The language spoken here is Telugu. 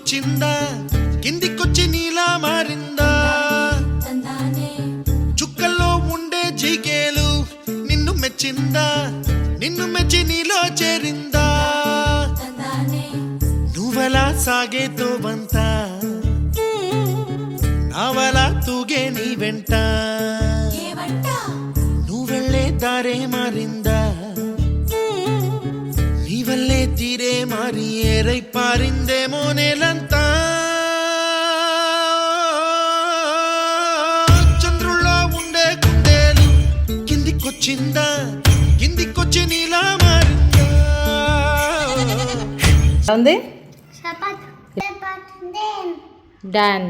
కిందికొచ్చిందా కిందికొచ్చి నీలా మారిందా చుక్కల్లో ఉండే జీకేలు నిన్ను మెచ్చిందా నిన్ను మెచ్చి నీలో చేరిందా నువ్వలా సాగేతో బంత నావలా తూగే నీ వెంట నువ్వెళ్ళే దారే మారిందా నీవల్లే తీరే మారి ఏరై పారిందేమో నేలంతా చంద్రుల్లో ఉండే గుండెలు కిందికొచ్చిందా కిందికొచ్చి నీలా మారిందా ఉంది డాన్